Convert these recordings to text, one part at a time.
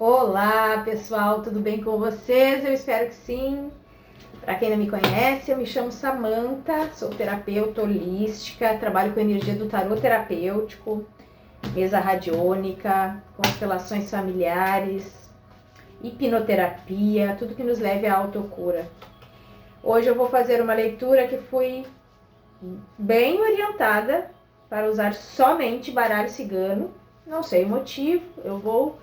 Olá pessoal, tudo bem com vocês? Eu espero que sim. Para quem não me conhece, eu me chamo Samantha, sou terapeuta holística, trabalho com energia do tarô terapêutico, mesa radiônica, constelações familiares, hipnoterapia, tudo que nos leve à autocura. Hoje eu vou fazer uma leitura que fui bem orientada para usar somente baralho cigano. Não sei o motivo, eu vou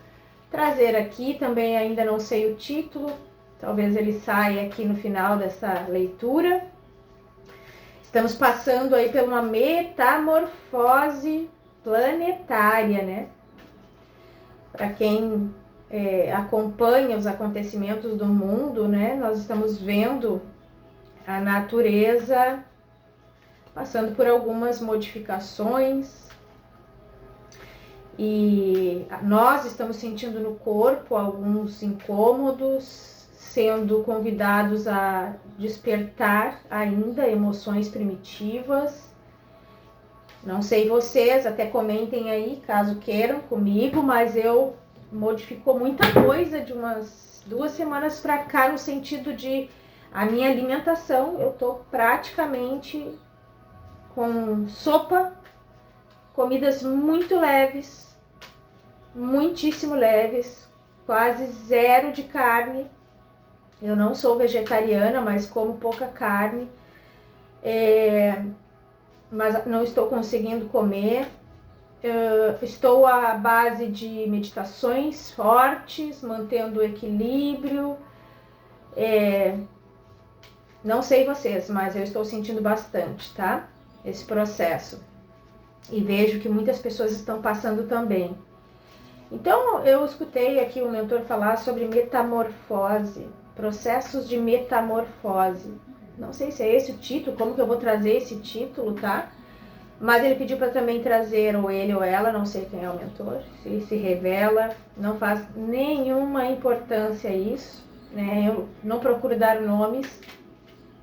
trazer aqui, também ainda não sei o título, talvez ele saia aqui no final dessa leitura. Estamos passando aí por uma metamorfose planetária, né? Para quem acompanha os acontecimentos do mundo, né? Nós estamos vendo a natureza passando por algumas modificações. E nós estamos sentindo no corpo alguns incômodos, sendo convidados a despertar ainda emoções primitivas. Não sei vocês, até comentem aí, caso queiram comigo, mas modificou muita coisa de umas 2 semanas para cá, no sentido de a minha alimentação. Eu tô praticamente com sopa, comidas muito leves, muitíssimo leves, quase zero de carne. Eu não sou vegetariana, mas como pouca carne, mas não estou conseguindo comer. Estou à base de meditações fortes, mantendo o equilíbrio. Não sei vocês, mas eu estou sentindo bastante, tá? Esse processo. E vejo que muitas pessoas estão passando também. Então, eu escutei aqui o mentor falar sobre metamorfose, processos de metamorfose. Não sei se é esse o título, como que eu vou trazer esse título, tá? Mas ele pediu para também trazer ou ele ou ela, não sei quem é o mentor, se ele se revela, não faz nenhuma importância isso, né? Eu não procuro dar nomes,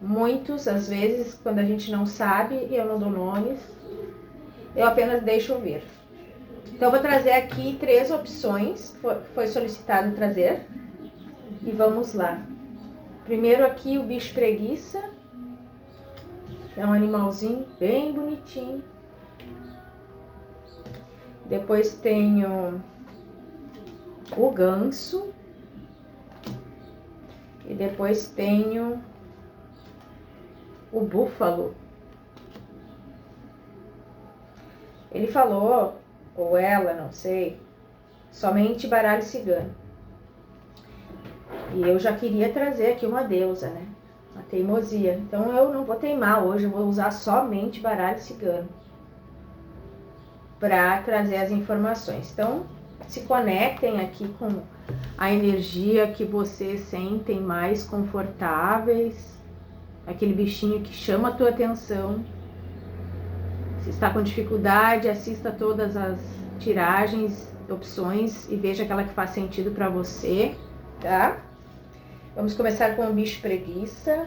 muitos, às vezes, quando a gente não sabe, eu não dou nomes, eu apenas deixo vir. Então, eu vou trazer aqui 3 opções, foi solicitado trazer, e vamos lá. Primeiro aqui o bicho preguiça, é um animalzinho bem bonitinho. Depois tenho o ganso, e depois tenho o búfalo. Ele falou, ou ela, não sei, somente baralho cigano. E eu já queria trazer aqui uma deusa, né? Uma teimosia. Então eu não vou teimar hoje, eu vou usar somente baralho cigano para trazer as informações. Então se conectem aqui com a energia que vocês sentem mais confortáveis, aquele bichinho que chama a tua atenção. Se está com dificuldade, assista todas as tiragens, opções e veja aquela que faz sentido para você, tá? Vamos começar com o bicho preguiça.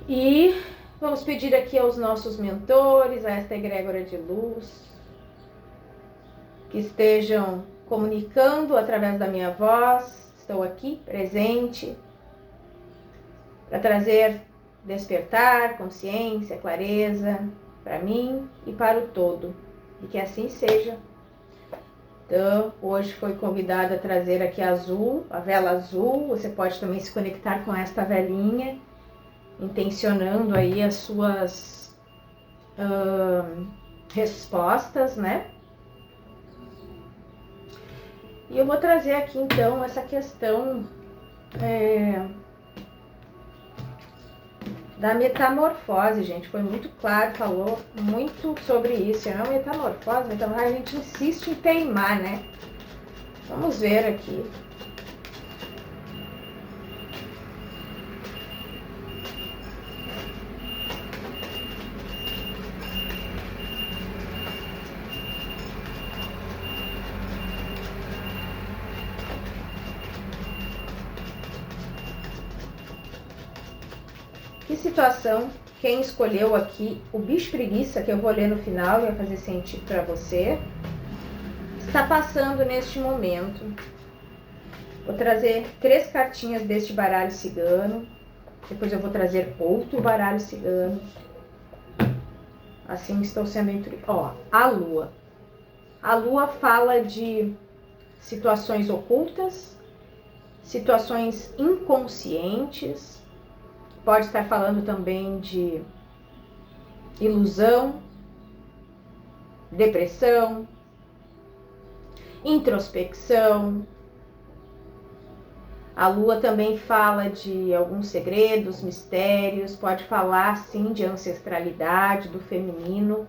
E vamos pedir aqui aos nossos mentores, a esta egrégora de luz, que estejam comunicando através da minha voz. Estou aqui presente para trazer despertar, consciência, clareza para mim e para o todo, e que assim seja. Então, hoje foi convidada a trazer aqui azul, a vela azul. Você pode também se conectar com esta velinha, intencionando aí as suas respostas, né? E eu vou trazer aqui então essa questão da metamorfose, gente. Foi muito claro, falou muito sobre isso. É uma metamorfose, então a gente insiste em teimar, né? Vamos ver aqui. Que situação, quem escolheu aqui o bicho preguiça, que eu vou ler no final e vai fazer sentido para você, está passando neste momento. Vou trazer 3 cartinhas deste baralho cigano. Depois eu vou trazer outro baralho cigano. Assim estou sendo Ó, a Lua. A Lua fala de situações ocultas, situações inconscientes. Pode estar falando também de ilusão, depressão, introspecção. A Lua também fala de alguns segredos, mistérios, pode falar sim de ancestralidade, do feminino.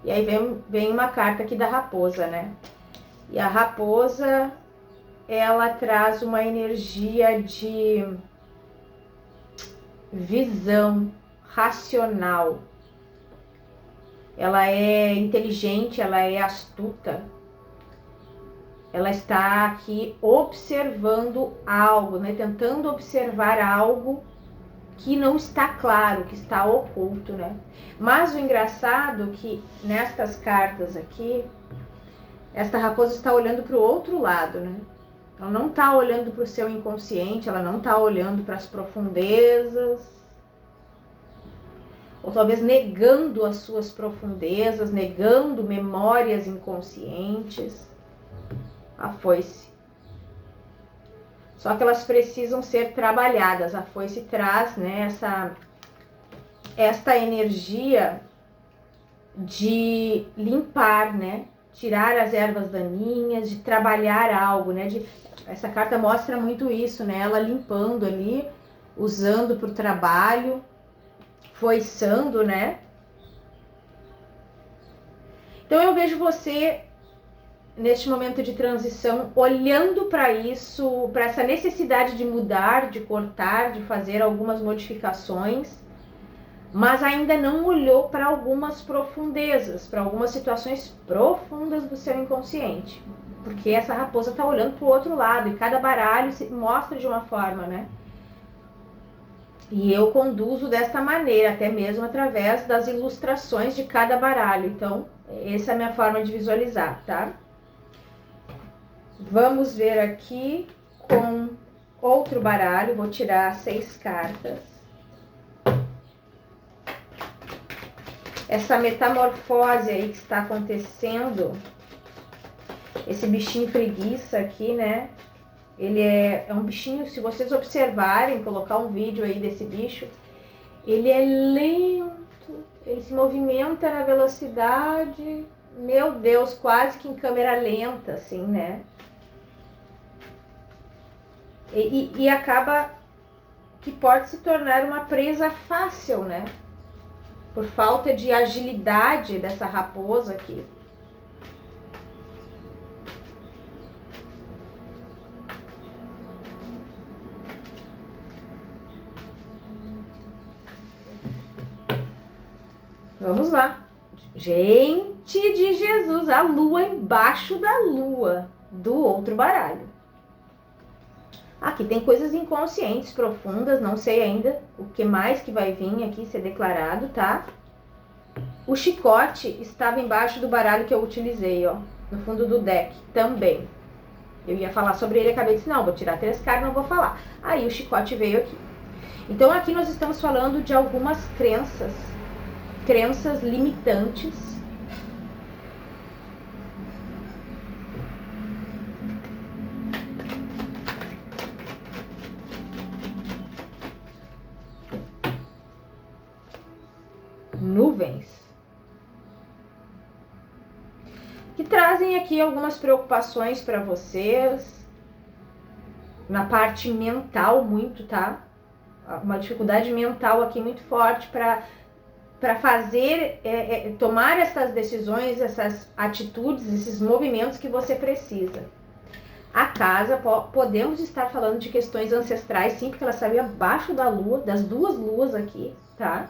E aí vem uma carta aqui da raposa, né? E a raposa, ela traz uma energia de visão racional. Ela é inteligente, ela é astuta. Ela está aqui observando algo, né? Tentando observar algo que não está claro, que está oculto, né? Mas o engraçado é que nestas cartas aqui, esta raposa está olhando para o outro lado, né? Ela não está olhando para o seu inconsciente, ela não está olhando para as profundezas, ou talvez negando as suas profundezas, negando memórias inconscientes. A foice. Só que elas precisam ser trabalhadas. A foice traz, né, esta energia de limpar, né? Tirar as ervas daninhas, de trabalhar algo, né? Essa carta mostra muito isso, né? Ela limpando ali, usando para o trabalho, foiçando, né? Então eu vejo você neste momento de transição, olhando para isso, para essa necessidade de mudar, de cortar, de fazer algumas modificações, mas ainda não olhou para algumas profundezas, para algumas situações profundas do seu inconsciente. Porque essa raposa está olhando para o outro lado, e cada baralho se mostra de uma forma, né? E eu conduzo desta maneira, até mesmo através das ilustrações de cada baralho. Então, essa é a minha forma de visualizar, tá? Vamos ver aqui com outro baralho. Vou tirar 6 cartas. Essa metamorfose aí que está acontecendo, esse bichinho preguiça aqui, né? Ele é um bichinho, se vocês observarem, colocar um vídeo aí desse bicho, ele é lento, ele se movimenta na velocidade, meu Deus, quase que em câmera lenta, assim, né? E acaba que pode se tornar uma presa fácil, né? Por falta de agilidade dessa raposa aqui. Vamos lá. Gente de Jesus, a lua embaixo da lua do outro baralho. Aqui tem coisas inconscientes, profundas, não sei ainda o que mais que vai vir aqui ser declarado, tá? O chicote estava embaixo do baralho que eu utilizei, ó, no fundo do deck também. Eu ia falar sobre ele, acabei de dizer, não, vou tirar 3 cartas, não vou falar. Aí o chicote veio aqui. Então aqui nós estamos falando de algumas crenças limitantes. Nuvens. Que trazem aqui algumas preocupações para vocês. Na parte mental muito, tá? Uma dificuldade mental aqui muito forte para fazer, tomar essas decisões, essas atitudes, esses movimentos que você precisa. A casa, podemos estar falando de questões ancestrais, sim, porque ela saiu abaixo da lua, das 2 luas aqui, tá?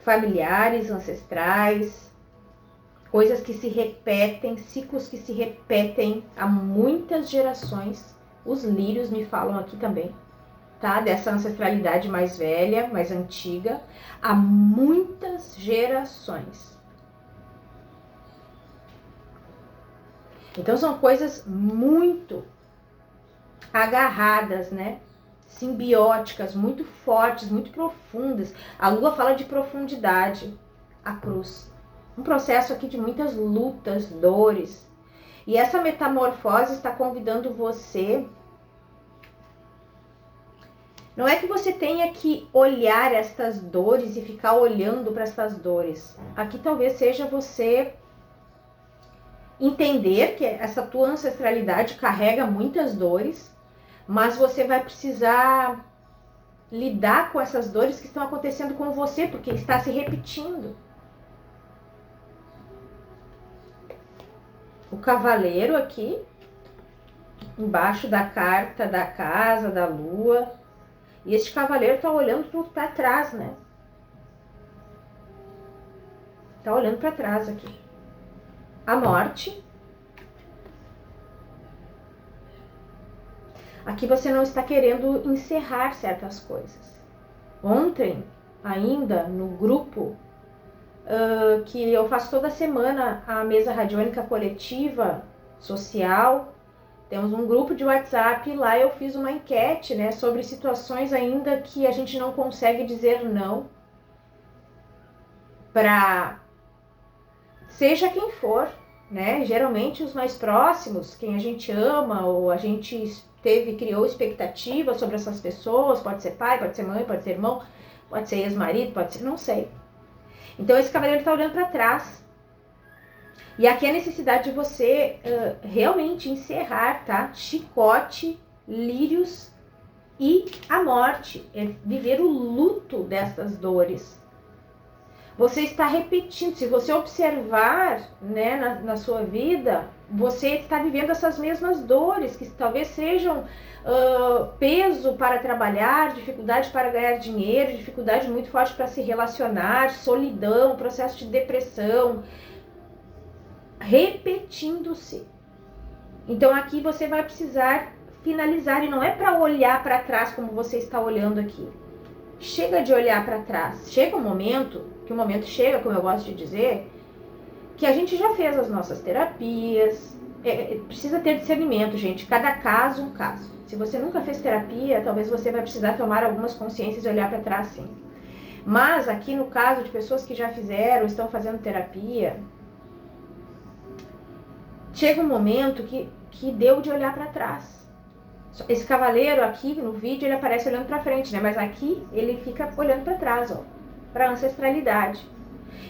Familiares, ancestrais, coisas que se repetem, ciclos que se repetem há muitas gerações. Os lírios me falam aqui também, tá? Dessa ancestralidade mais velha, mais antiga, há muitas gerações. Então são coisas muito agarradas, né? Simbióticas, muito fortes, muito profundas. A lua fala de profundidade, a cruz. Um processo aqui de muitas lutas, dores. E essa metamorfose está convidando você. Não é que você tenha que olhar estas dores e ficar olhando para estas dores. Aqui talvez seja você entender que essa tua ancestralidade carrega muitas dores, mas você vai precisar lidar com essas dores que estão acontecendo com você, porque está se repetindo. O cavaleiro aqui, embaixo da carta da casa, da lua, e este cavaleiro está olhando para trás, né? Está olhando para trás aqui. A morte. Aqui você não está querendo encerrar certas coisas. Ontem, ainda, no grupo que eu faço toda semana, a mesa radiônica coletiva social, temos um grupo de WhatsApp, lá eu fiz uma enquete, né, sobre situações ainda que a gente não consegue dizer não para seja quem for, né? Geralmente os mais próximos, quem a gente ama ou a gente criou expectativa sobre essas pessoas, pode ser pai, pode ser mãe, pode ser irmão, pode ser ex-marido, pode ser, não sei. Então esse cavaleiro está olhando para trás. E aqui a necessidade de você realmente encerrar, tá? Chicote, lírios e a morte, é viver o luto dessas dores. Você está repetindo, se você observar, né, na sua vida, você está vivendo essas mesmas dores, que talvez sejam peso para trabalhar, dificuldade para ganhar dinheiro, dificuldade muito forte para se relacionar, solidão, processo de depressão, repetindo-se. Então aqui você vai precisar finalizar, e não é para olhar para trás como você está olhando aqui. Chega de olhar para trás. Chega um momento, que o momento chega, como eu gosto de dizer, que a gente já fez as nossas terapias. Precisa ter discernimento, gente. Cada caso, um caso. Se você nunca fez terapia, talvez você vai precisar tomar algumas consciências e olhar para trás, sim. Mas aqui no caso de pessoas que já fizeram, estão fazendo terapia, chega um momento que deu de olhar para trás. Esse cavaleiro aqui no vídeo, ele aparece olhando para frente, né? Mas aqui ele fica olhando para trás, ó, para ancestralidade.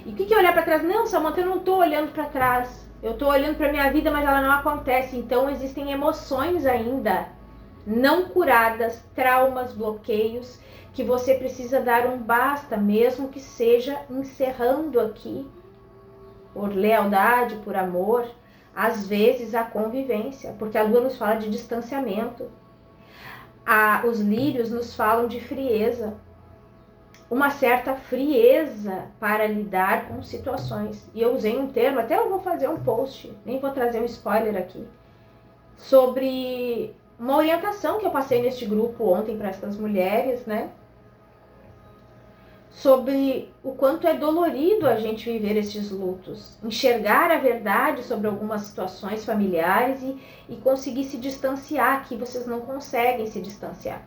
E o que é olhar para trás? Não, Samanta, eu não estou olhando para trás. Eu estou olhando para minha vida, mas ela não acontece. Então existem emoções ainda não curadas, traumas, bloqueios, que você precisa dar um basta, mesmo que seja encerrando aqui, por lealdade, por amor. Às vezes a convivência, porque a lua nos fala de distanciamento. Os lírios nos falam de frieza. Uma certa frieza para lidar com situações. E eu usei um termo, até eu vou fazer um post, nem vou trazer um spoiler aqui, sobre uma orientação que eu passei neste grupo ontem para essas mulheres, né? Sobre o quanto é dolorido a gente viver esses lutos, enxergar a verdade sobre algumas situações familiares e conseguir se distanciar, que vocês não conseguem se distanciar.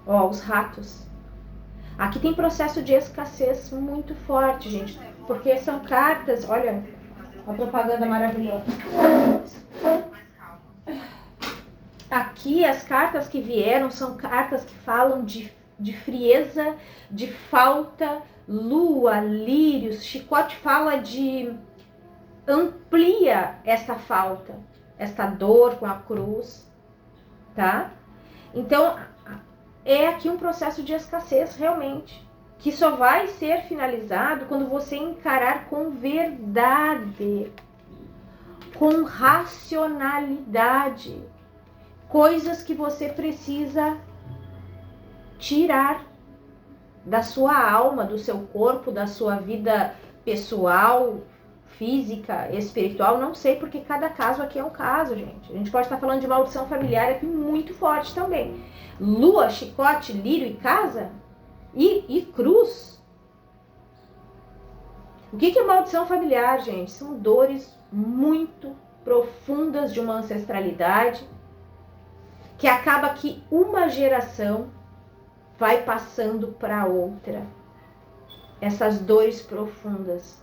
Ó, os ratos. Aqui tem processo de escassez muito forte, gente, porque são cartas, olha, a propaganda maravilhosa. Aqui as cartas que vieram são cartas que falam de frieza, de falta, lua, lírios, chicote fala de amplia esta falta, esta dor com a cruz, tá? Então é aqui um processo de escassez realmente, que só vai ser finalizado quando você encarar com verdade, com racionalidade, coisas que você precisa tirar da sua alma, do seu corpo, da sua vida pessoal, física, espiritual, não sei, porque cada caso aqui é um caso, gente. A gente pode estar falando de maldição familiar aqui muito forte também. Lua, chicote, lírio e casa e cruz. O que é maldição familiar, gente? São dores muito profundas de uma ancestralidade que acaba que uma geração vai passando para outra. Essas dores profundas.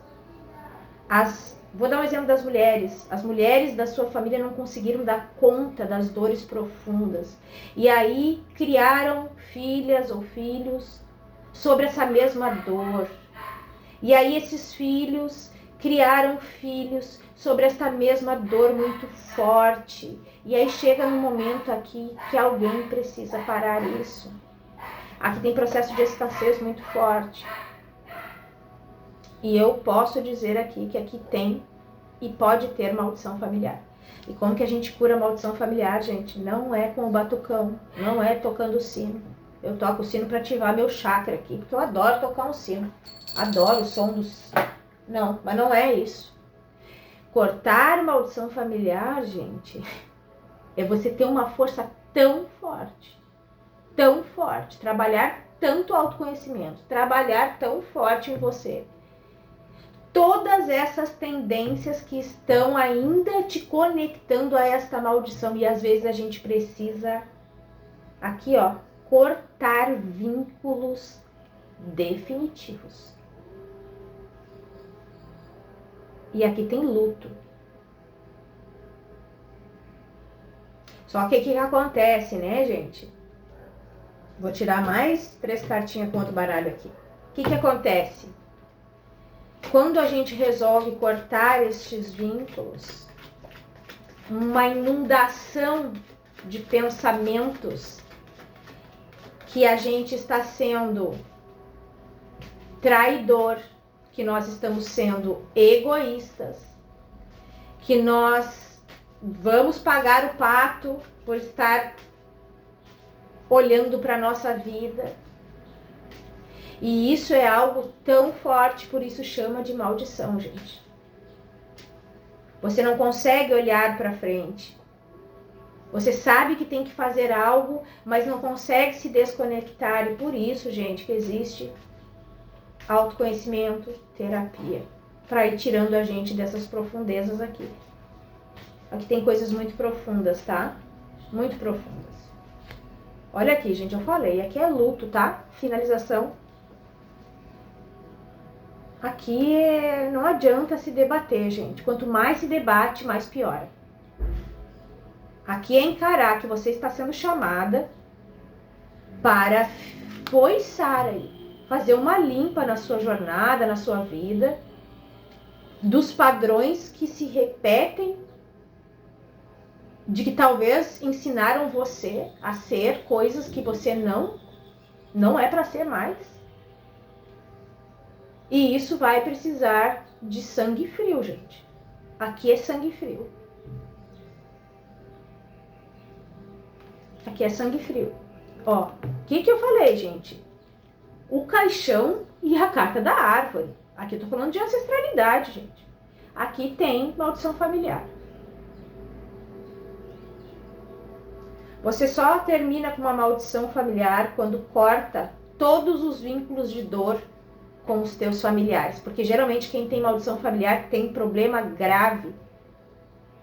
Vou dar um exemplo das mulheres. As mulheres da sua família não conseguiram dar conta das dores profundas. E aí criaram filhas ou filhos sobre essa mesma dor. E aí esses filhos criaram filhos sobre essa mesma dor muito forte. E aí chega no momento aqui que alguém precisa parar isso. Aqui tem processo de escassez muito forte. E eu posso dizer aqui que aqui tem e pode ter maldição familiar. E como que a gente cura maldição familiar, gente? Não é com o batucão, não é tocando o sino. Eu toco o sino para ativar meu chakra aqui, porque eu adoro tocar um sino. Adoro o som dos... Não, mas não é isso. Cortar maldição familiar, gente, é você ter uma força tão forte, trabalhar tanto autoconhecimento, trabalhar tão forte em você. Todas essas tendências que estão ainda te conectando a esta maldição, e às vezes a gente precisa, aqui ó, cortar vínculos definitivos. E aqui tem luto. Só que o que acontece, né, gente? Vou tirar mais 3 cartinhas com outro baralho aqui. O que acontece? Quando a gente resolve cortar estes vínculos, uma inundação de pensamentos que a gente está sendo traidor, que nós estamos sendo egoístas, que nós vamos pagar o pato por estar olhando para a nossa vida. E isso é algo tão forte, por isso chama de maldição, gente. Você não consegue olhar para frente. Você sabe que tem que fazer algo, mas não consegue se desconectar. E por isso, gente, que existe autoconhecimento, terapia, para ir tirando a gente dessas profundezas aqui. Aqui tem coisas muito profundas, tá? Muito profundas. Olha aqui, gente, eu falei, aqui é luto, tá? Finalização. Aqui não adianta se debater, gente. Quanto mais se debate, mais piora. Aqui é encarar que você está sendo chamada para foiçar aí, fazer uma limpa na sua jornada, na sua vida, dos padrões que se repetem, de que talvez ensinaram você a ser coisas que você não é para ser mais. E isso vai precisar de sangue frio, gente. Aqui é sangue frio. Aqui é sangue frio. Ó, o que eu falei, gente? O caixão e a carta da árvore. Aqui eu tô falando de ancestralidade, gente. Aqui tem maldição familiar. Você só termina com uma maldição familiar quando corta todos os vínculos de dor com os teus familiares. Porque geralmente quem tem maldição familiar tem problema grave.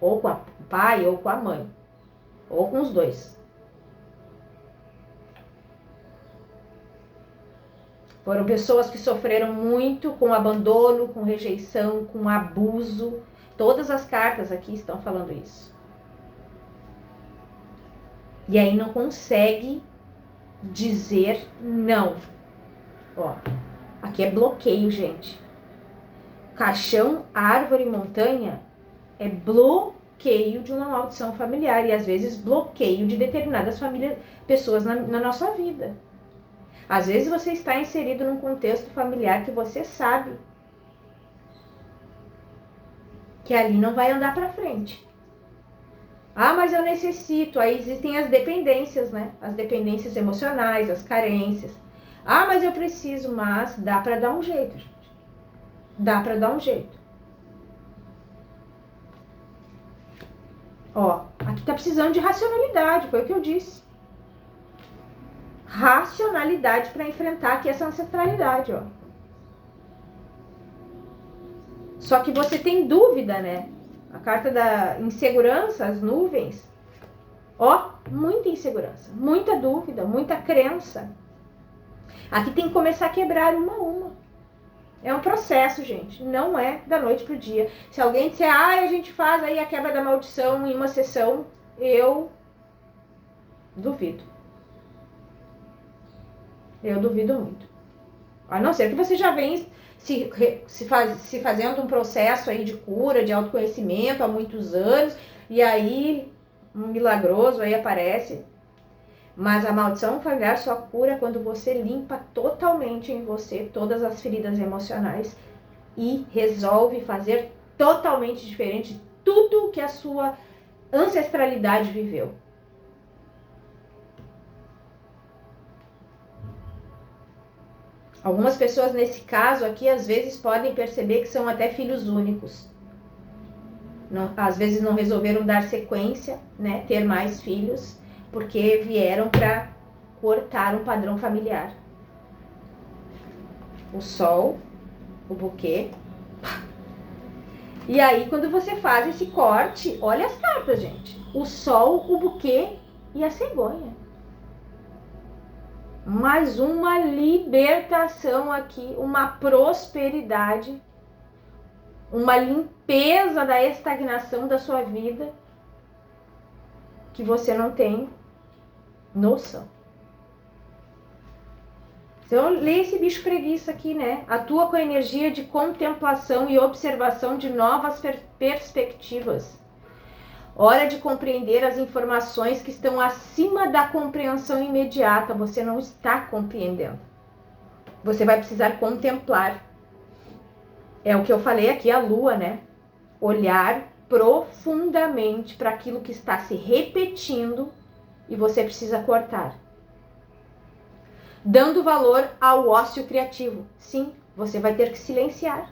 Ou com o pai, ou com a mãe. Ou com os dois. Foram pessoas que sofreram muito com abandono, com rejeição, com abuso. Todas as cartas aqui estão falando isso. E aí não consegue dizer não. Ó, aqui é bloqueio, gente. Caixão, árvore, montanha é bloqueio de uma maldição familiar. E às vezes bloqueio de determinadas famílias, pessoas na nossa vida. Às vezes você está inserido num contexto familiar que você sabe que ali não vai andar para frente. Ah, mas eu necessito. Aí existem as dependências, né? As dependências emocionais, as carências. Ah, mas eu preciso, mas dá para dar um jeito, gente. Dá para dar um jeito. Ó, aqui tá precisando de racionalidade, foi o que eu disse. Racionalidade para enfrentar aqui essa ancestralidade, ó. Só que você tem dúvida, né? A carta da insegurança, as nuvens. Ó, muita insegurança, muita dúvida, muita crença. Aqui tem que começar a quebrar uma a uma. É um processo, gente. Não é da noite pro dia. Se alguém disser, a gente faz aí a quebra da maldição em uma sessão, eu duvido. Eu duvido muito. A não ser que você já vem se fazendo um processo aí de cura, de autoconhecimento há muitos anos, e aí um milagroso aí aparece. Mas a maldição familiar só cura quando você limpa totalmente em você todas as feridas emocionais e resolve fazer totalmente diferente tudo que a sua ancestralidade viveu. Algumas pessoas nesse caso aqui às vezes podem perceber que são até filhos únicos. Não, às vezes não resolveram dar sequência, né, ter mais filhos, porque vieram para cortar um padrão familiar. O sol, o buquê. E aí, quando você faz esse corte, olha as cartas, gente. O sol, o buquê e a cegonha. Mais uma libertação aqui, uma prosperidade, uma limpeza da estagnação da sua vida que você não tem noção. Então, lê esse bicho preguiça aqui, né? Atua com a energia de contemplação e observação de novas perspectivas. Hora de compreender as informações que estão acima da compreensão imediata. Você não está compreendendo. Você vai precisar contemplar. É o que eu falei aqui, a lua, né? Olhar profundamente para aquilo que está se repetindo e você precisa cortar. Dando valor ao ócio criativo. Sim, você vai ter que silenciar.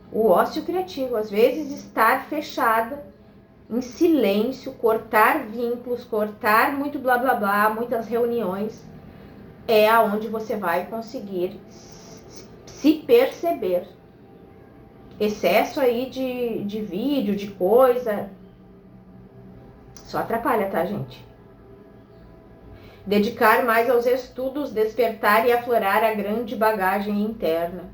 O ócio criativo, às vezes estar fechada, em silêncio, cortar vínculos, cortar muito blá blá blá, muitas reuniões, é aonde você vai conseguir se perceber. Excesso aí de vídeo, de coisa, só atrapalha, tá, gente? Dedicar mais aos estudos, despertar e aflorar a grande bagagem interna.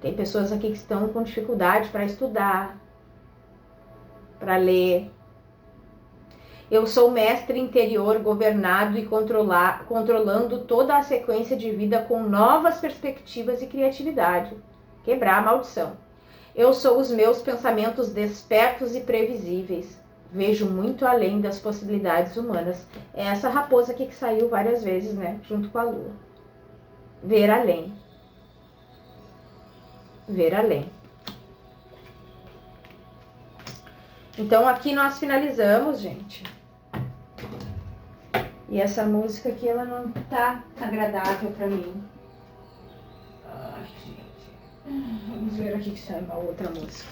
Tem pessoas aqui que estão com dificuldade para estudar, para ler. Eu sou mestre interior, governado e controlando toda a sequência de vida com novas perspectivas e criatividade. Quebrar a maldição. Eu sou os meus pensamentos despertos e previsíveis. Vejo muito além das possibilidades humanas. É essa raposa aqui que saiu várias vezes, né? Junto com a lua. Ver além. Ver além. Então aqui nós finalizamos, gente. E essa música aqui, ela não tá agradável pra mim. Ai, gente. Vamos ver aqui que sai uma outra música.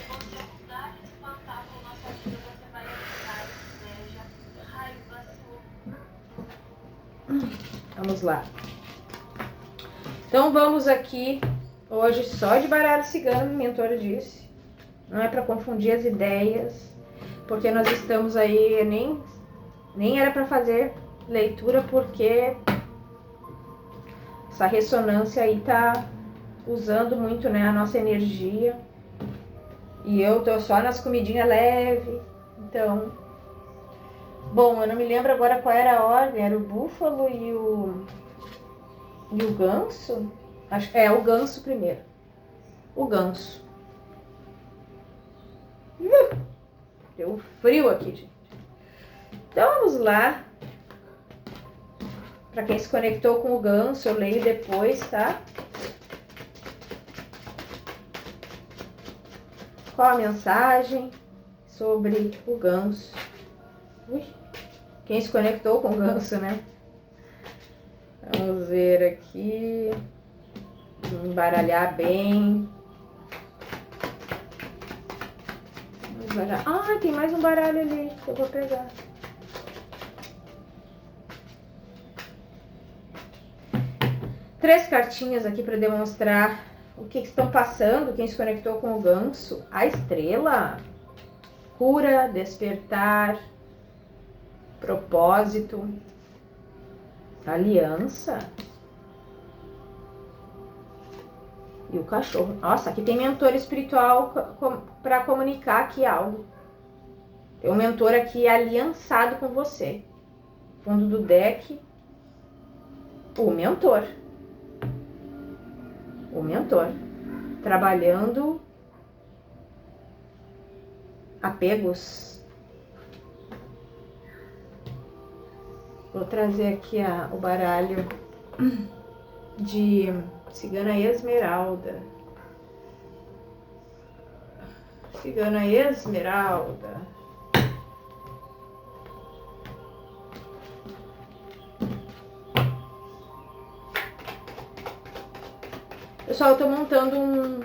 Vamos lá. Então vamos aqui hoje só de baralho cigano, minha mentora disse. Não é para confundir as ideias, porque nós estamos aí, nem era para fazer leitura, porque essa ressonância aí tá usando muito, né, a nossa energia. E eu tô só nas comidinhas leves, então... Bom, eu não me lembro agora qual era a ordem, era o búfalo e o ganso? Acho que é o ganso primeiro. O ganso. Deu frio aqui, gente. Então vamos lá. Para quem se conectou com o ganso, eu leio depois, tá? Qual a mensagem sobre o ganso? Ui, quem se conectou com o ganso, né? Vamos ver aqui. Embaralhar bem. Ah, tem mais um baralho ali que eu vou pegar. Três cartinhas aqui para demonstrar o que estão passando, quem se conectou com o ganso? A estrela, cura, despertar, propósito, aliança. E o cachorro. Nossa, aqui tem mentor espiritual para comunicar aqui algo. Tem um mentor aqui aliançado com você. Fundo do deck. O mentor. O mentor. Trabalhando apegos. Vou trazer aqui o baralho de Cigana Esmeralda. Cigana Esmeralda. Pessoal, eu estou montando um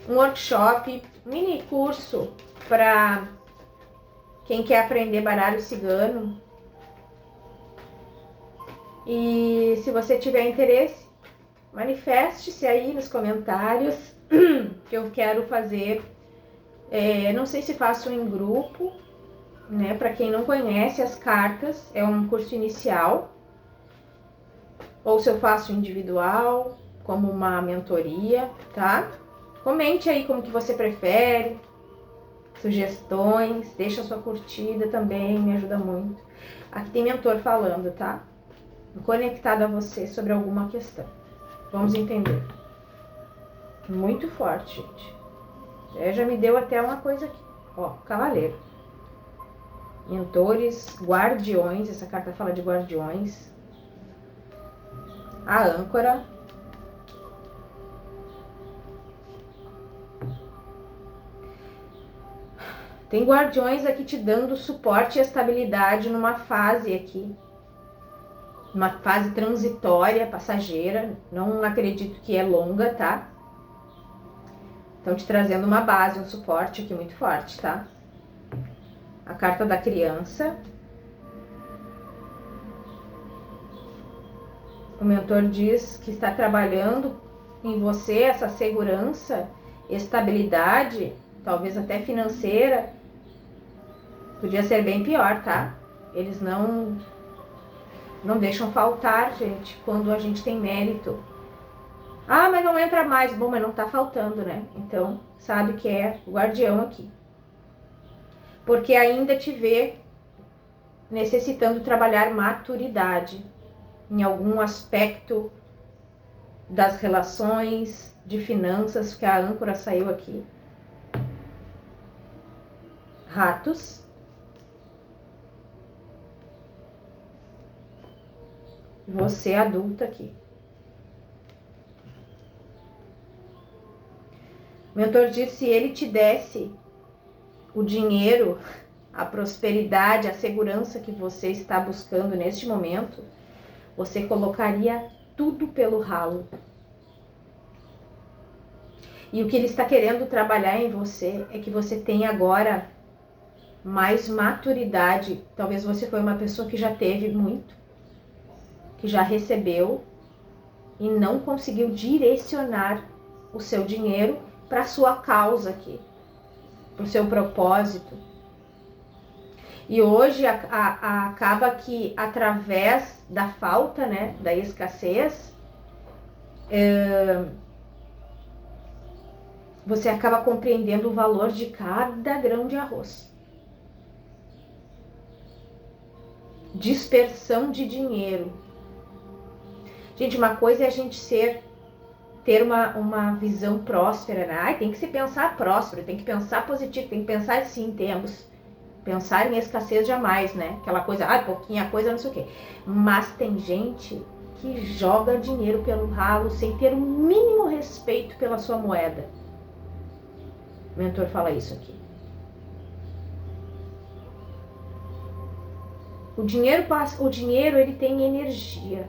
workshop, mini curso para quem quer aprender baralho cigano. E se você tiver interesse, manifeste-se aí nos comentários que eu quero fazer. Não sei se faço em grupo, né? Para quem não conhece as cartas, é um curso inicial. Ou se eu faço individual, como uma mentoria, tá? Comente aí como que você prefere, sugestões, deixa sua curtida também, me ajuda muito. Aqui tem mentor falando, tá? Conectado a você sobre alguma questão. Vamos entender. Muito forte, gente. Já me deu até uma coisa aqui. Ó, cavaleiro. Mentores, guardiões. Essa carta fala de guardiões. A âncora. Tem guardiões aqui te dando suporte e estabilidade numa fase aqui. Uma fase transitória, passageira. Não acredito que é longa, tá? Estão te trazendo uma base, um suporte aqui muito forte, tá? A carta da criança. O mentor diz que está trabalhando em você essa segurança, estabilidade, talvez até financeira. Podia ser bem pior, tá? Eles não deixam faltar, gente, quando a gente tem mérito. Ah, mas não entra mais. Bom, mas não tá faltando, né? Então, sabe que é o guardião aqui. Porque ainda te vê necessitando trabalhar maturidade em algum aspecto das relações, de finanças, que a âncora saiu aqui. Ratos. Você adulta aqui. O mentor diz: se ele te desse o dinheiro, a prosperidade, a segurança que você está buscando neste momento, você colocaria tudo pelo ralo. E o que ele está querendo trabalhar em você é que você tenha agora mais maturidade. Talvez você foi uma pessoa que já teve muito, que já recebeu e não conseguiu direcionar o seu dinheiro para a sua causa aqui, para o seu propósito. E hoje acaba que através da falta, né, da escassez, você acaba compreendendo o valor de cada grão de arroz. Dispersão de dinheiro. Gente, uma coisa é a gente ter uma visão próspera, né? Tem que se pensar próspero, tem que pensar positivo, tem que pensar assim, temos. Pensar em escassez jamais, né? Aquela coisa, pouquinha coisa, não sei o quê. Mas tem gente que joga dinheiro pelo ralo sem ter o mínimo respeito pela sua moeda. O mentor fala isso aqui. O dinheiro ele tem energia.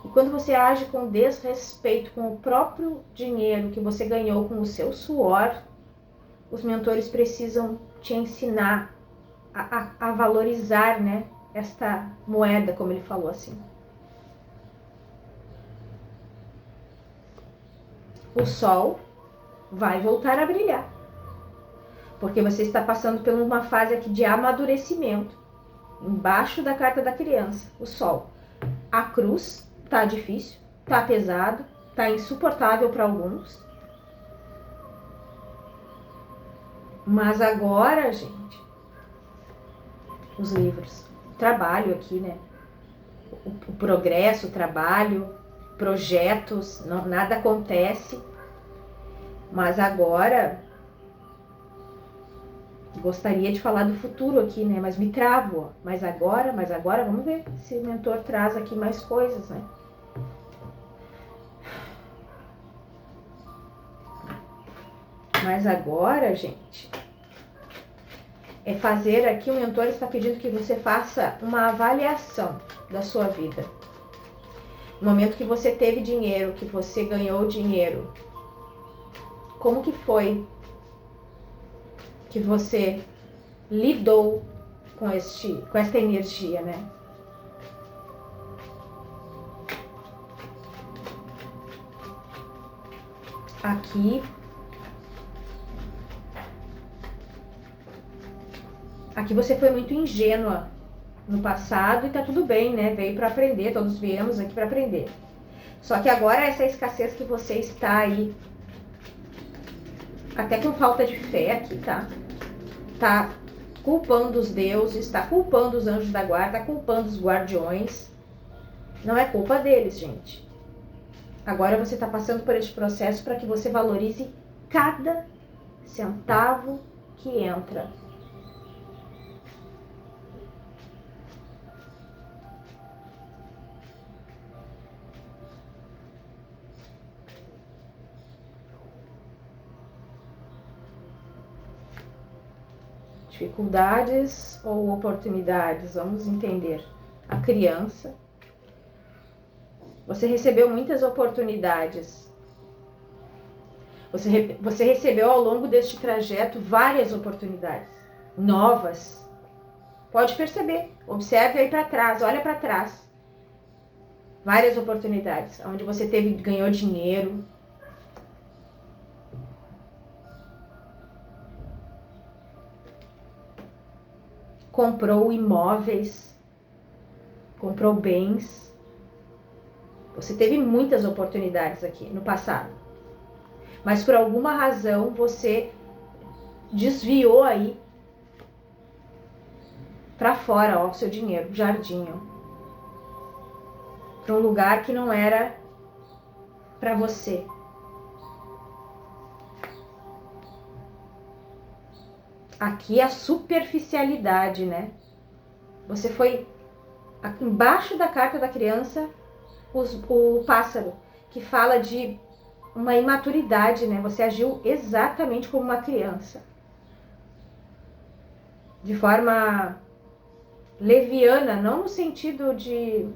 E quando você age com desrespeito com o próprio dinheiro que você ganhou com o seu suor, os mentores precisam te ensinar a valorizar, né, esta moeda, como ele falou assim. o sol vai voltar a brilhar. Porque você está passando por uma fase aqui de amadurecimento. Embaixo da carta da criança, o sol. A cruz tá difícil, tá pesado, tá insuportável para alguns. Mas agora, gente, os livros, o trabalho aqui, né? O progresso, o trabalho, projetos, não, nada acontece. Mas agora, gostaria de falar do futuro aqui, né? Mas me travo, ó. Mas agora, vamos ver se o mentor traz aqui mais coisas, né? Mas agora, gente, é fazer aqui, o mentor está pedindo que você faça uma avaliação da sua vida. No momento que você teve dinheiro, que você ganhou dinheiro, como que foi que você lidou com esta energia, né? Aqui você foi muito ingênua no passado e tá tudo bem, né? Veio para aprender, todos viemos aqui para aprender. Só que agora essa escassez que você está aí, até com falta de fé aqui, tá? Tá culpando os deuses, tá culpando os anjos da guarda, tá culpando os guardiões. Não é culpa deles, gente. Agora você tá passando por esse processo para que você valorize cada centavo que entra. Dificuldades ou oportunidades? Vamos entender. A criança. Você recebeu muitas oportunidades. Você recebeu ao longo deste trajeto várias oportunidades novas. Pode perceber. Observe aí para trás. Olha para trás. Várias oportunidades. Onde você ganhou dinheiro. Comprou imóveis, comprou bens. Você teve muitas oportunidades aqui no passado. Mas por alguma razão você desviou aí para fora, ó, o seu dinheiro, jardim, para um lugar que não era para você. Aqui a superficialidade, né? Você foi aqui embaixo da carta da criança, o pássaro, que fala de uma imaturidade, né? Você agiu exatamente como uma criança. De forma leviana, não no sentido de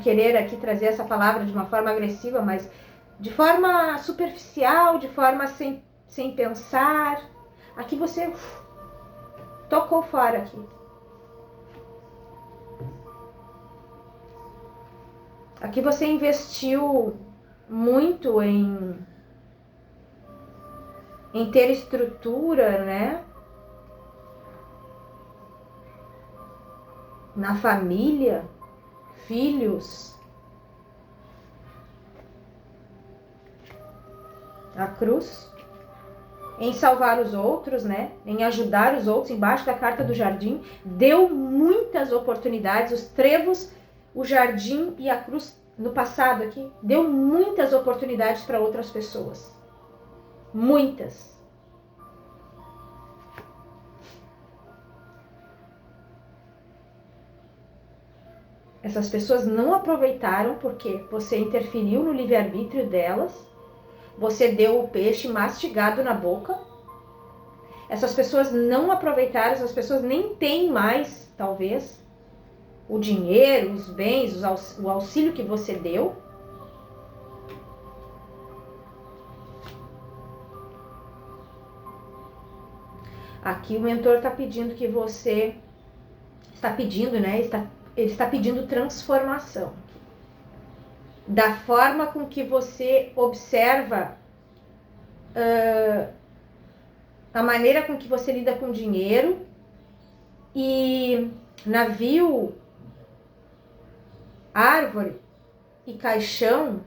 querer aqui trazer essa palavra de uma forma agressiva, mas de forma superficial, de forma sem pensar. Aqui você tocou fora aqui. Aqui você investiu muito em ter estrutura, né? Na família, filhos. A cruz. Em salvar os outros, né? Em ajudar os outros, embaixo da carta do jardim, deu muitas oportunidades, os trevos, o jardim e a cruz no passado aqui, deu muitas oportunidades para outras pessoas. Muitas. Essas pessoas não aproveitaram porque você interferiu no livre-arbítrio delas. Você deu o peixe mastigado na boca. Essas pessoas não aproveitaram, essas pessoas nem têm mais, talvez, o dinheiro, os bens, o auxílio que você deu. Aqui o mentor está pedindo que você... Está pedindo, né? Ele está pedindo transformação. da forma com que você observa a maneira com que você lida com dinheiro. E navio, árvore e caixão,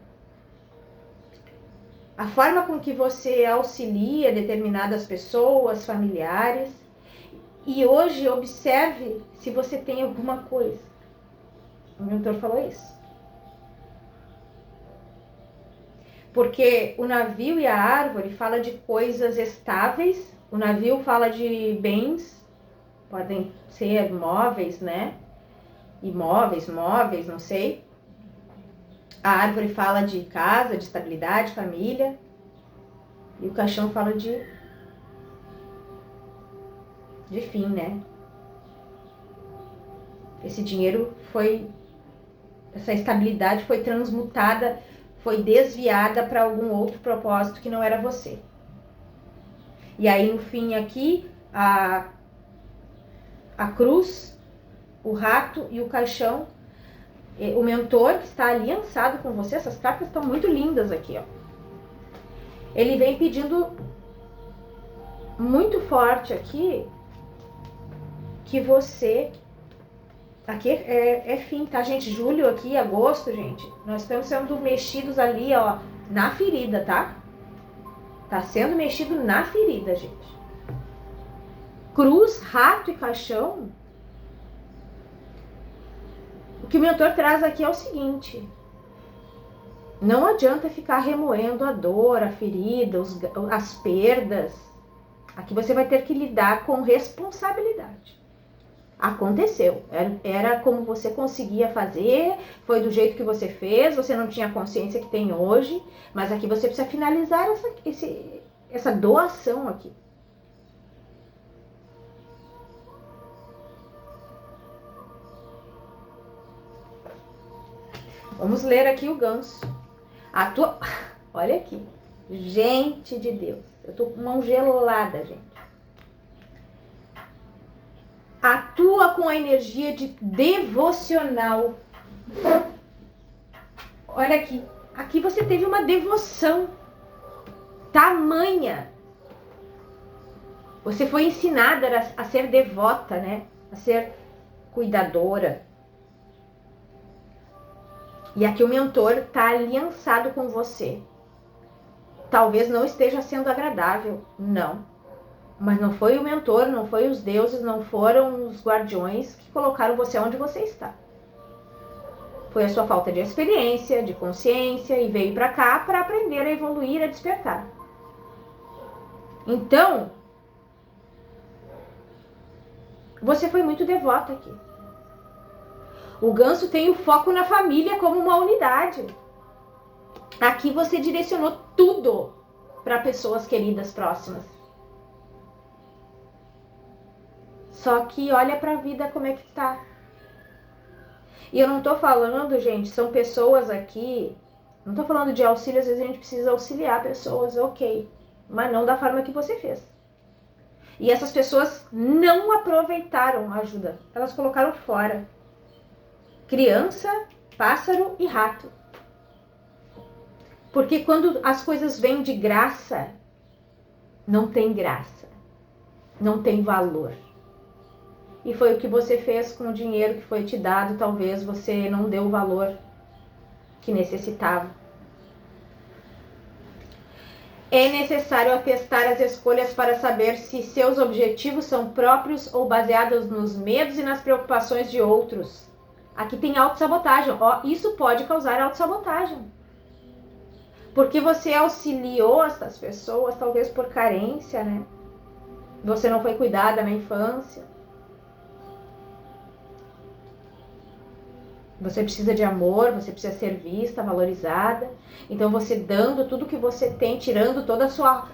a forma com que você auxilia determinadas pessoas, familiares. E hoje observe se você tem alguma coisa. O mentor falou isso. Porque o navio e a árvore fala de coisas estáveis. O navio fala de bens, podem ser móveis, né? Imóveis, móveis, não sei. A árvore fala de casa, de estabilidade, família. E o caixão fala de fim, né? Esse dinheiro foi... Essa estabilidade foi transmutada, foi desviada para algum outro propósito que não era você. E aí, no fim aqui, a cruz, o rato e o caixão, o mentor que está aliançado com você, essas cartas estão muito lindas aqui, ó. Ele vem pedindo muito forte aqui que você... Aqui é fim, tá, gente? Julho aqui, agosto, gente. Nós estamos sendo mexidos ali, ó, na ferida, tá? Tá sendo mexido na ferida, gente. Cruz, rato e caixão. O que o mentor traz aqui é o seguinte: não adianta ficar remoendo a dor, a ferida, as perdas. Aqui você vai ter que lidar com responsabilidade. Aconteceu, era como você conseguia fazer, foi do jeito que você fez, você não tinha a consciência que tem hoje, mas aqui você precisa finalizar essa doação aqui. Vamos ler aqui o ganso. Olha aqui, gente de Deus, eu tô com mão gelada, gente. Atua com a energia de devocional. Olha aqui. Aqui você teve uma devoção tamanha. Você foi ensinada a ser devota, né? A ser cuidadora. E aqui o mentor está aliançado com você. Talvez não esteja sendo agradável. Não. Mas não foi o mentor, não foi os deuses, não foram os guardiões que colocaram você onde você está. Foi a sua falta de experiência, de consciência, e veio para cá para aprender a evoluir, a despertar. Então, você foi muito devota aqui. O ganso tem o foco na família como uma unidade. Aqui você direcionou tudo para pessoas queridas próximas. Só que olha pra vida como é que tá. E eu não tô falando, gente, são pessoas aqui... Não tô falando de auxílio, às vezes a gente precisa auxiliar pessoas, ok. Mas não da forma que você fez. E essas pessoas não aproveitaram a ajuda. Elas colocaram fora. Criança, pássaro e rato. Porque quando as coisas vêm de graça, não tem graça. Não tem valor. E foi o que você fez com o dinheiro que foi te dado. Talvez você não deu o valor que necessitava. É necessário atestar as escolhas para saber se seus objetivos são próprios ou baseados nos medos e nas preocupações de outros. Aqui tem autossabotagem. Ó, isso pode causar autossabotagem. Porque você auxiliou essas pessoas, talvez por carência, né? Você não foi cuidada na infância. Você precisa de amor, você precisa ser vista, valorizada. Então você dando tudo que você tem, tirando toda a sua...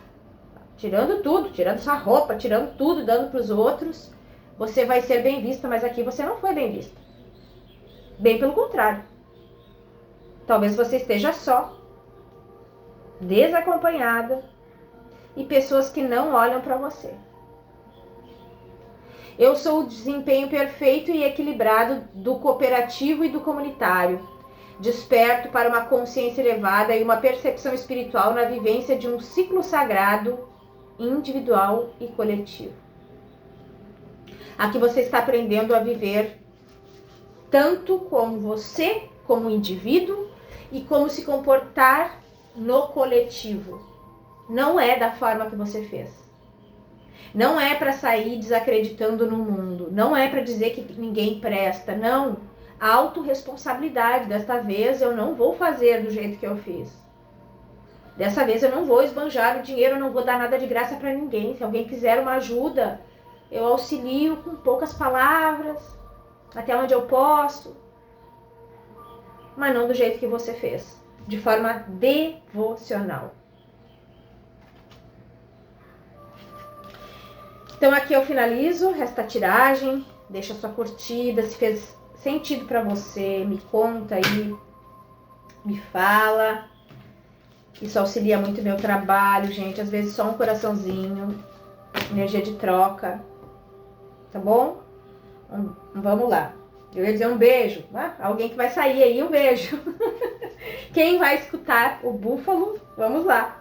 Tirando tudo, tirando sua roupa, tirando tudo, dando para os outros. Você vai ser bem vista, mas aqui você não foi bem vista. Bem pelo contrário. Talvez você esteja só, desacompanhada, e pessoas que não olham para você. Eu sou o desempenho perfeito e equilibrado do cooperativo e do comunitário. desperto para uma consciência elevada e uma percepção espiritual na vivência de um ciclo sagrado, individual e coletivo. Aqui você está aprendendo a viver tanto como você, como indivíduo, e como se comportar no coletivo. Não é da forma que você fez. Não é para sair desacreditando no mundo. Não é para dizer que ninguém presta. Não. Autorresponsabilidade. Desta vez eu não vou fazer do jeito que eu fiz. Dessa vez eu não vou esbanjar o dinheiro, eu não vou dar nada de graça para ninguém. Se alguém quiser uma ajuda, eu auxilio com poucas palavras, até onde eu posso. Mas não do jeito que você fez. De forma devocional. Então aqui eu finalizo esta tiragem, deixa sua curtida, se fez sentido para você, me conta aí, me fala. Isso auxilia muito meu trabalho, gente, às vezes só um coraçãozinho, energia de troca, tá bom? Vamos lá. Eu ia dizer um beijo, alguém que vai sair aí, um beijo. Quem vai escutar o búfalo, vamos lá.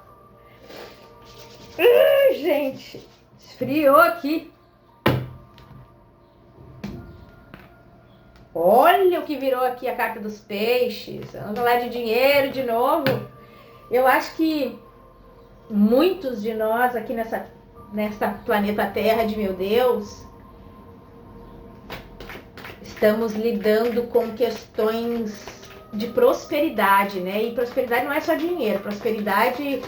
Gente... Esfriou aqui. Olha o que virou aqui a carta dos peixes. Vamos falar de dinheiro de novo. Eu acho que muitos de nós aqui nessa planeta Terra de meu Deus, estamos lidando com questões de prosperidade, né? E prosperidade não é só dinheiro. Prosperidade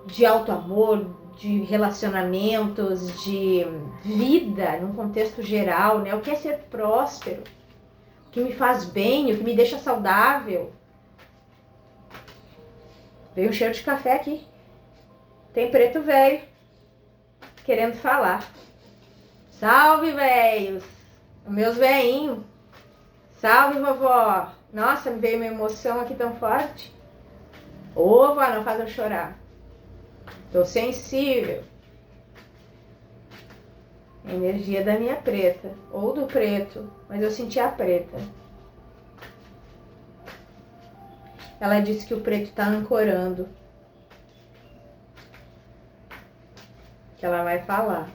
de alto amor, de relacionamentos, de vida, num contexto geral, né? O que é ser próspero? O que me faz bem? O que me deixa saudável? Veio um cheiro de café aqui. Tem preto velho querendo falar. Salve, velhos! Os meus velhinhos. Salve, vovó! Nossa, me veio uma emoção aqui tão forte. Ô, vovó, não faz eu chorar. Tô sensível. Energia da minha preta. Ou do preto. Mas eu senti a preta. Ela disse que o preto tá ancorando. Que ela vai falar.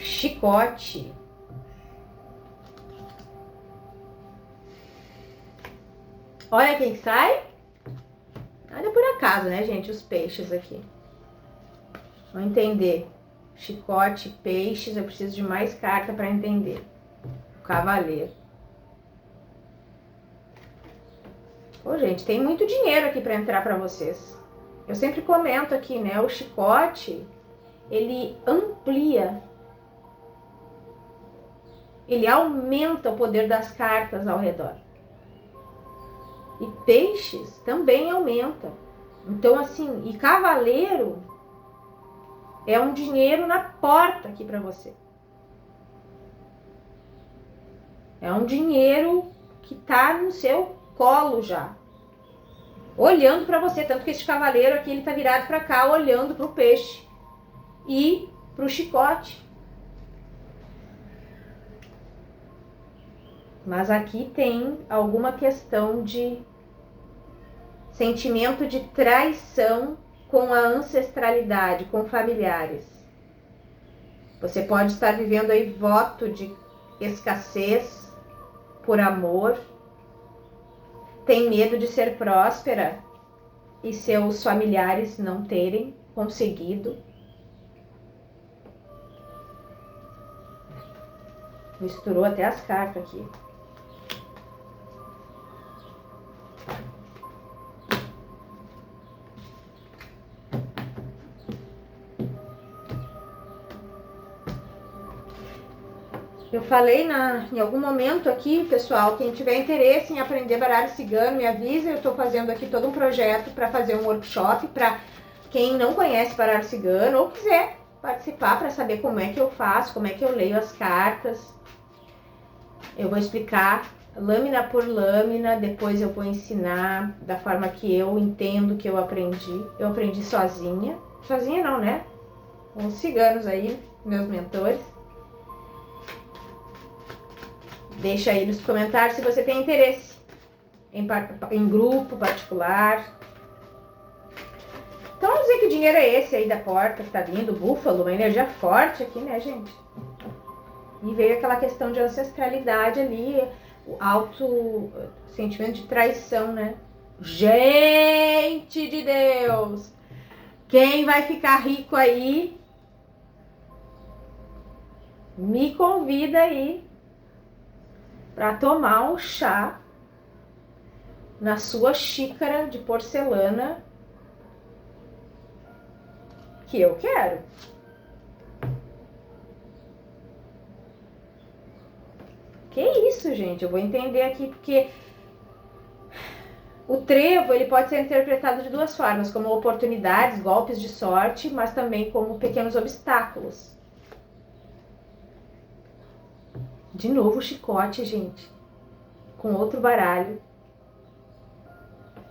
Chicote. Olha quem sai. Nada por acaso, né, gente? Os peixes aqui. Vamos entender. Chicote, peixes. Eu preciso de mais carta para entender. O cavaleiro. Ô, gente, tem muito dinheiro aqui para entrar para vocês. Eu sempre comento aqui, né? O chicote, ele amplia. Ele aumenta o poder das cartas ao redor. E peixes também aumenta. Então, assim, e cavaleiro é um dinheiro na porta aqui para você. É um dinheiro que tá no seu colo já. Olhando para você. Tanto que esse cavaleiro aqui, ele tá virado para cá, olhando para o peixe. E para o chicote. Mas aqui tem alguma questão de sentimento de traição com a ancestralidade, com familiares. Você pode estar vivendo aí voto de escassez por amor. Tem medo de ser próspera e seus familiares não terem conseguido. Misturou até as cartas aqui. Eu falei em algum momento aqui, pessoal, quem tiver interesse em aprender baralho cigano, me avisa. Eu estou fazendo aqui todo um projeto para fazer um workshop para quem não conhece baralho cigano ou quiser participar para saber como é que eu faço, como é que eu leio as cartas. Eu vou explicar lâmina por lâmina. Depois eu vou ensinar da forma que eu entendo, que eu aprendi. Eu aprendi sozinha. Sozinha não, né? Com os ciganos aí, meus mentores. Deixa aí nos comentários se você tem interesse em grupo particular. Então vamos dizer que o dinheiro é esse aí da porta que tá vindo, búfalo, uma energia forte aqui, né, gente? E veio aquela questão de ancestralidade ali, o alto sentimento de traição, né? Gente de Deus! Quem vai ficar rico aí, me convida aí para tomar um chá na sua xícara de porcelana que eu quero. Que isso, gente? Eu vou entender aqui porque o trevo ele pode ser interpretado de duas formas, como oportunidades, golpes de sorte, mas também como pequenos obstáculos. De novo o chicote, gente, com outro baralho.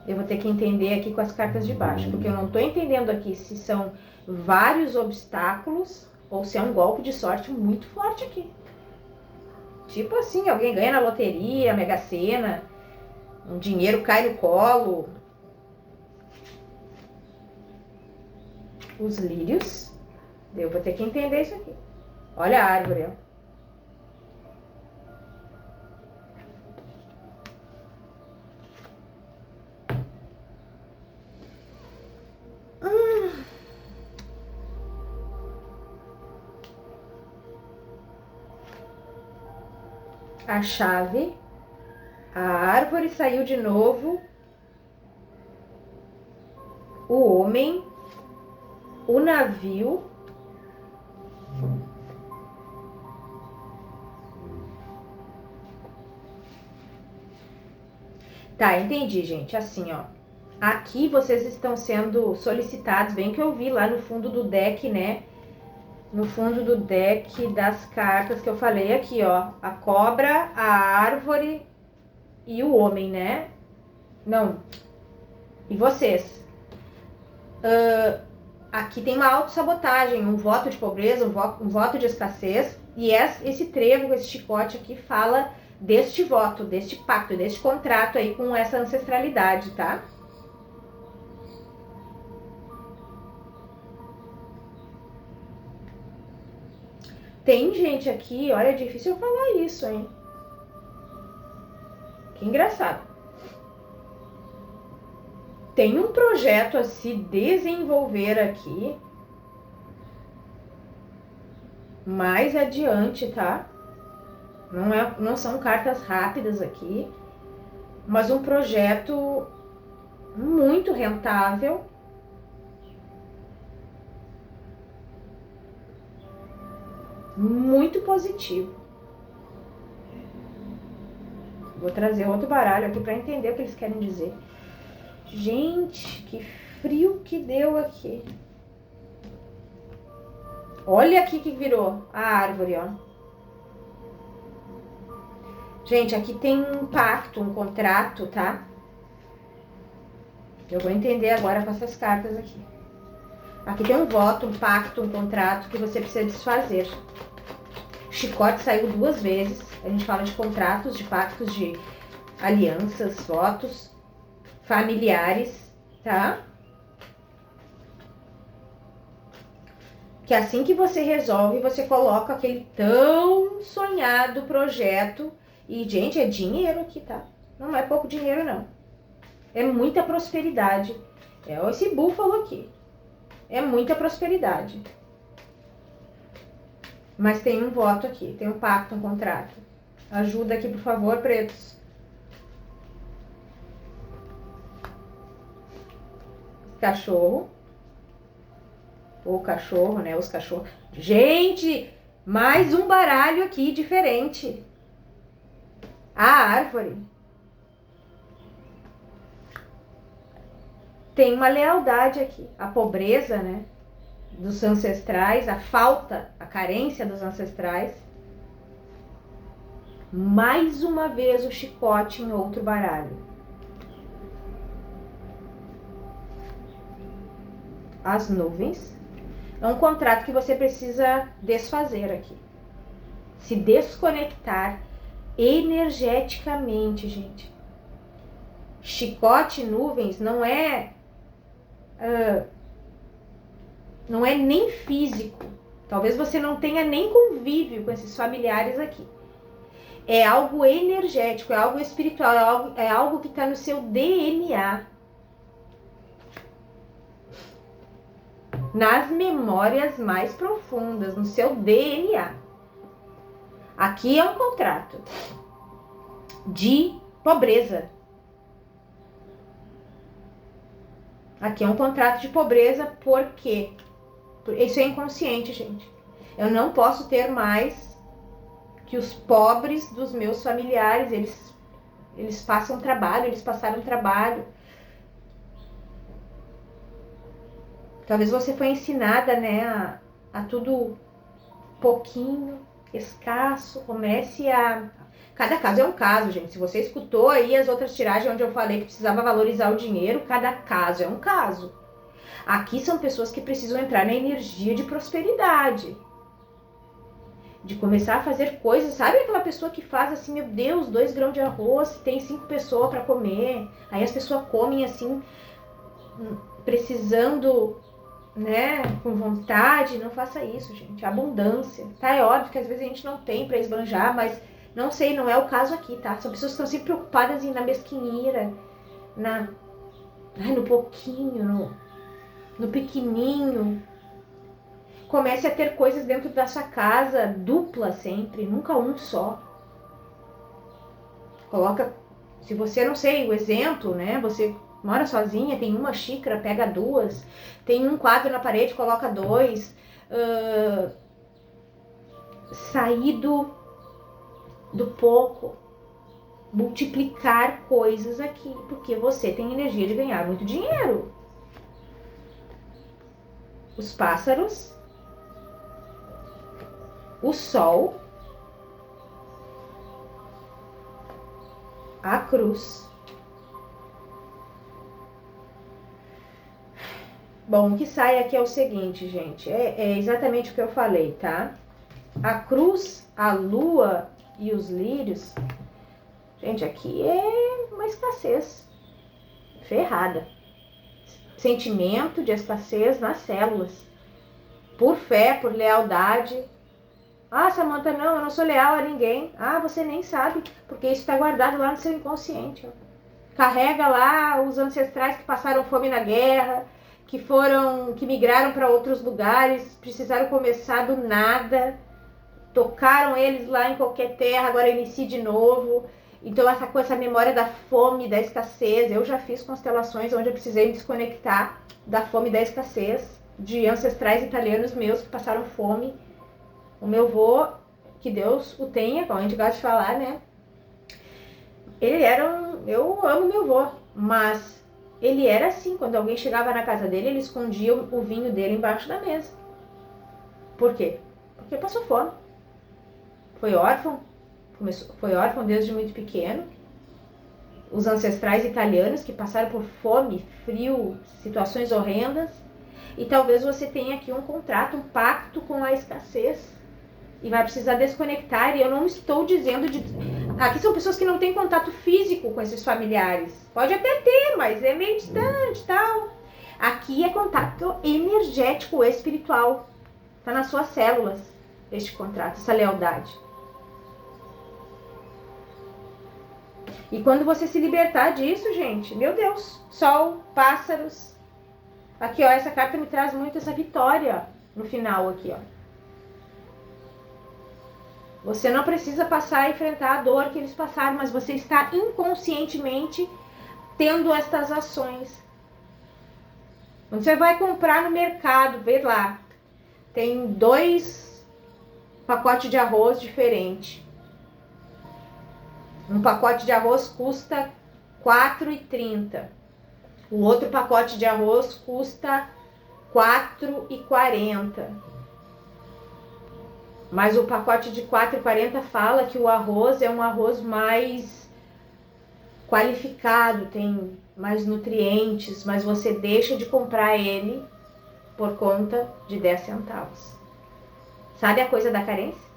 Eu vou ter que entender aqui com as cartas de baixo, porque eu não estou entendendo aqui se são vários obstáculos ou se é um golpe de sorte muito forte aqui. Tipo assim, alguém ganha na loteria, Mega Sena, um dinheiro cai no colo. Os lírios, eu vou ter que entender isso aqui. Olha a árvore, ó. A chave, a árvore saiu de novo, o homem, o navio, tá, entendi, gente, assim, ó, aqui vocês estão sendo solicitados, bem que eu vi lá no fundo do deck, né, no fundo do deck das cartas que eu falei aqui, ó, a cobra, a árvore e o homem, né? Não. E vocês? Aqui tem uma autossabotagem, um voto de pobreza, um voto de escassez, e esse trevo, esse chicote aqui fala deste voto, deste pacto, deste contrato aí com essa ancestralidade, tá? Tem gente aqui, olha, é difícil eu falar isso, hein? Que engraçado. Tem um projeto a se desenvolver aqui mais adiante, tá? Não são cartas rápidas aqui, mas um projeto muito rentável. Muito positivo. Vou trazer outro baralho aqui para entender o que eles querem dizer. Gente, que frio que deu aqui. Olha aqui que virou a árvore, ó. Gente, aqui tem um pacto, um contrato, tá? Eu vou entender agora com essas cartas aqui. Aqui tem um voto, um pacto, um contrato que você precisa desfazer. O chicote saiu 2 vezes. A gente fala de contratos, de pactos, de alianças, votos familiares, tá? Que assim que você resolve, você coloca aquele tão sonhado projeto. E, gente, é dinheiro aqui, tá? Não é pouco dinheiro, não. É muita prosperidade. É esse búfalo aqui. É muita prosperidade. Mas tem um voto aqui, tem um pacto, um contrato. Ajuda aqui, por favor, pretos. Cachorro. Ou cachorro, né? Os cachorros. Gente, mais um baralho aqui diferente. A árvore. Tem uma lealdade aqui. A pobreza, né? Dos ancestrais, a falta, a carência dos ancestrais. Mais uma vez o chicote em outro baralho. As nuvens. É um contrato que você precisa desfazer aqui. Se desconectar energeticamente, gente. Chicote e nuvens não é nem físico. Talvez você não tenha nem convívio com esses familiares aqui. É algo energético, é algo espiritual, é algo que está no seu DNA. Nas memórias mais profundas, no seu DNA. Aqui é um contrato de pobreza. Aqui é um contrato de pobreza porque isso é inconsciente, gente. Eu não posso ter mais que os pobres dos meus familiares, eles passam trabalho, eles passaram trabalho. Talvez você foi ensinada, né, a tudo pouquinho, escasso, comece a... Cada caso é um caso, gente. Se você escutou aí as outras tiragens onde eu falei que precisava valorizar o dinheiro, cada caso é um caso. Aqui são pessoas que precisam entrar na energia de prosperidade. De começar a fazer coisas, sabe aquela pessoa que faz assim, meu Deus, 2 grãos de arroz, tem 5 pessoas para comer. Aí as pessoas comem assim, precisando, né, com vontade. Não faça isso, gente. Abundância, tá? É óbvio que às vezes a gente não tem para esbanjar, mas não sei, não é o caso aqui, tá? São pessoas que estão sempre preocupadas na mesquinheira, no pouquinho, no pequenininho. Comece a ter coisas dentro da sua casa, dupla sempre, nunca um só. Coloca, se você, não sei, o exemplo, né? Você mora sozinha, tem uma xícara, pega 2. Tem um quadro na parede, coloca 2. Sair do pouco. Multiplicar coisas aqui, porque você tem energia de ganhar muito dinheiro. Os pássaros, o sol, a cruz. Bom, o que sai aqui é o seguinte, gente, é exatamente o que eu falei, tá? A cruz, a lua e os lírios, gente, aqui é uma escassez ferrada. Sentimento de escassez nas células. Por fé, por lealdade. Ah, Samantha, não, eu não sou leal a ninguém. Ah, você nem sabe, porque isso está guardado lá no seu inconsciente. Ó. Carrega lá os ancestrais que passaram fome na guerra, que migraram para outros lugares, precisaram começar do nada, tocaram eles lá em qualquer terra, agora inicie de novo. Então, essa memória da fome, da escassez, eu já fiz constelações onde eu precisei desconectar da fome e da escassez, de ancestrais italianos meus que passaram fome. O meu avô, que Deus o tenha, como a gente gosta de falar, né? Ele era eu amo meu avô, mas ele era assim, quando alguém chegava na casa dele, ele escondia o vinho dele embaixo da mesa. Por quê? Porque passou fome. Foi órfão desde muito pequeno. Os ancestrais italianos que passaram por fome, frio, situações horrendas. E talvez você tenha aqui um contrato, um pacto com a escassez. E vai precisar desconectar. E eu não estou dizendo de... Aqui são pessoas que não têm contato físico com esses familiares. Pode até ter, mas é meio distante e tal. Aqui é contato energético, espiritual. Está nas suas células, este contrato, essa lealdade. E quando você se libertar disso, gente, meu Deus, sol, pássaros. Aqui, ó, essa carta me traz muito essa vitória no final aqui, ó. Você não precisa passar a enfrentar a dor que eles passaram, mas você está inconscientemente tendo estas ações. Quando você vai comprar no mercado, vê lá, tem 2 pacotes de arroz diferentes. Um pacote de arroz custa R$ 4,30. O outro pacote de arroz custa R$ 4,40. Mas o pacote de 4,40 fala que o arroz é um arroz mais qualificado, tem mais nutrientes, mas você deixa de comprar ele por conta de 10 centavos. Sabe a coisa da carência?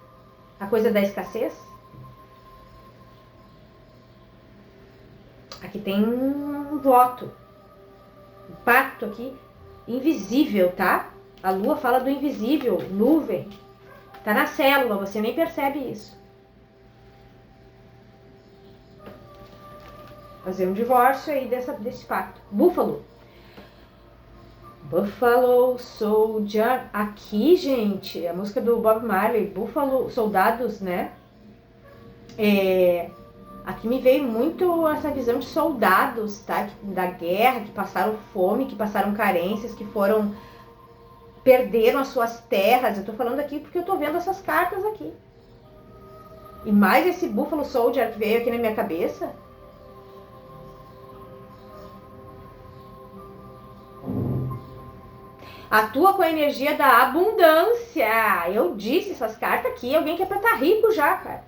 A coisa da escassez? Aqui tem um voto, um pacto aqui, invisível, tá? A lua fala do invisível, nuvem. Tá na célula, você nem percebe isso. Fazer um divórcio aí desse pacto. Búfalo. Buffalo Soldier. Aqui, gente, a música do Bob Marley, Buffalo, soldados, né? Aqui me veio muito essa visão de soldados, tá? Da guerra, que passaram fome, que passaram carências, que perderam as suas terras. Eu tô falando aqui porque eu tô vendo essas cartas aqui. E mais esse Buffalo Soldier que veio aqui na minha cabeça. Atua com a energia da abundância. Eu disse essas cartas aqui. Alguém que é pra estar rico já, cara.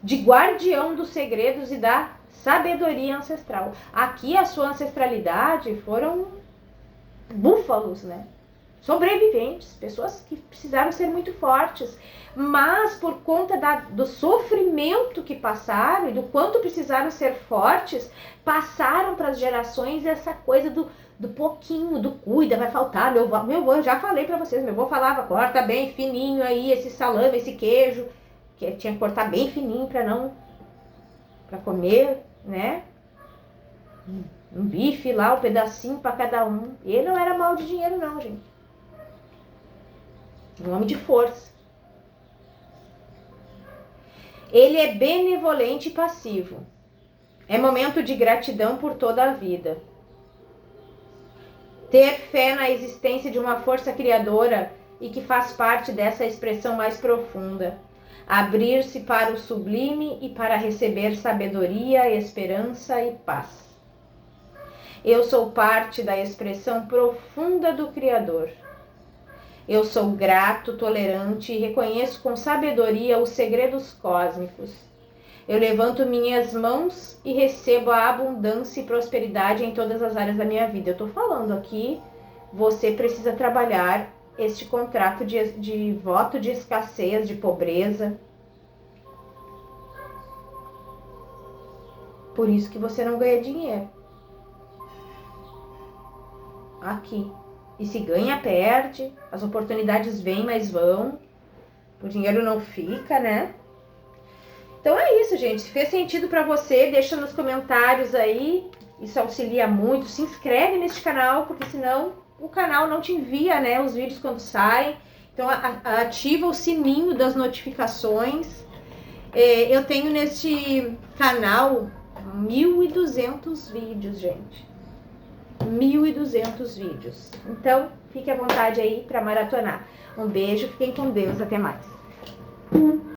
De guardião dos segredos e da sabedoria ancestral. Aqui a sua ancestralidade foram búfalos, né? Sobreviventes, pessoas que precisaram ser muito fortes, mas por conta do sofrimento que passaram e do quanto precisaram ser fortes, passaram para as gerações essa coisa do pouquinho, do cuida, vai faltar. Meu avô, eu já falei para vocês, meu avô falava, corta bem fininho aí esse salame, esse queijo, que tinha que cortar bem fininho para comer, né? Um bife lá, um pedacinho para cada um. Ele não era mal de dinheiro não, gente. Um homem de força. Ele é benevolente e passivo. É momento de gratidão por toda a vida. Ter fé na existência de uma força criadora e que faz parte dessa expressão mais profunda. Abrir-se para o sublime e para receber sabedoria, esperança e paz. Eu sou parte da expressão profunda do Criador. Eu sou grato, tolerante e reconheço com sabedoria os segredos cósmicos. Eu levanto minhas mãos e recebo a abundância e prosperidade em todas as áreas da minha vida. Eu estou falando aqui, você precisa trabalhar este contrato de voto de escassez, de pobreza. Por isso que você não ganha dinheiro. Aqui. E se ganha, perde. As oportunidades vêm, mas vão. O dinheiro não fica, né? Então é isso, gente. Se fez sentido pra você, deixa nos comentários aí. Isso auxilia muito. Se inscreve neste canal, porque senão o canal não te envia, né, os vídeos quando saem. Então ativa o sininho das notificações. Eu tenho neste canal 1.200 vídeos, gente. 1.200 vídeos. Então, fique à vontade aí para maratonar. Um beijo, fiquem com Deus, até mais.